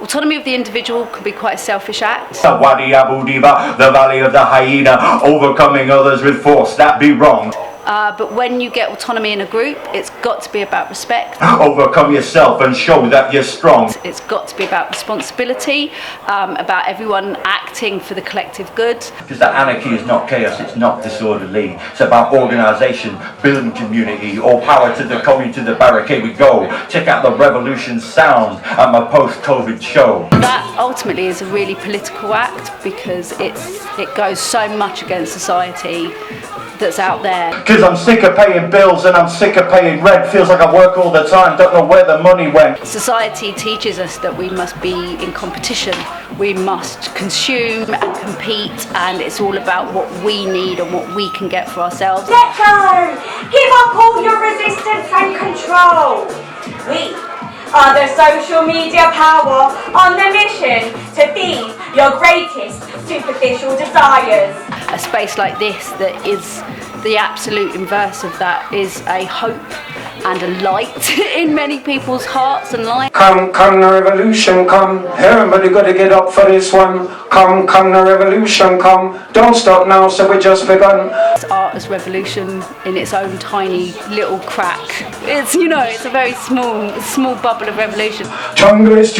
Autonomy of the individual can be quite a selfish act. Wadi Abu Diba, the valley of the hyena, overcoming others with force, that be wrong. But when you get autonomy in a group, it's got to be about respect. Overcome yourself and show that you're strong. It's got to be about responsibility, about everyone acting for the collective good. Because that anarchy is not chaos, it's not disorderly. It's about organisation, building community, all power to the coming to the barricade we go. Check out the revolution sounds at my post-COVID show. That ultimately is a really political act because it goes so much against society that's out there. Because I'm sick of paying bills and I'm sick of paying rent. Feels like I work all the time, don't know where the money went. Society teaches us that we must be in competition. We must consume and compete, and it's all about what we need and what we can get for ourselves. Let go! Give up all your resistance and control. We are the social media power on the mission to feed your greatest superficial desires. A space like this that is the absolute inverse of that is a hope and a light in many people's hearts and lives. Come the revolution, come. Everybody gotta get up for this one. Come the revolution, come. Don't stop now, so we just begun. Art as revolution in its own tiny little crack. It's, it's a very small bubble of revolution. Junglists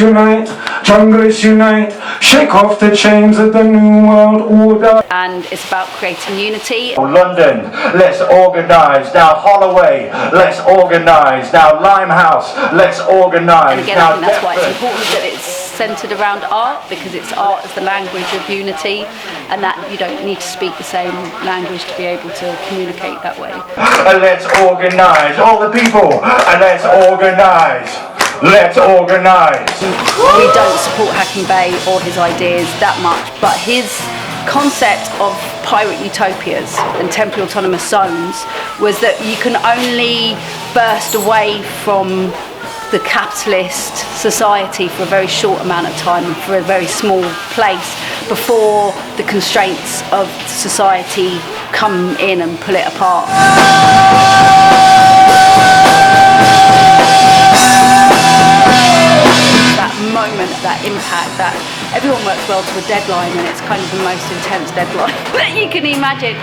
unite, shake off the chains of the new world order. And it's about creating unity. London, let's organise. Now Holloway, let's organise. Now Limehouse, let's organise. And again, I think that's why it's important that it's centred around art, because it's art as the language of unity, and that you don't need to speak the same language to be able to communicate that way. Let's organise, all the people, and let's organise. Let's organise. We don't support Hacking Bay or his ideas that much, but his concept of pirate utopias and temporary autonomous zones was that you can only burst away from the capitalist society for a very short amount of time and for a very small place before the constraints of society come in and pull it apart. That moment, that impact, that everyone works well to a deadline, and it's kind of the most intense deadline that you can imagine.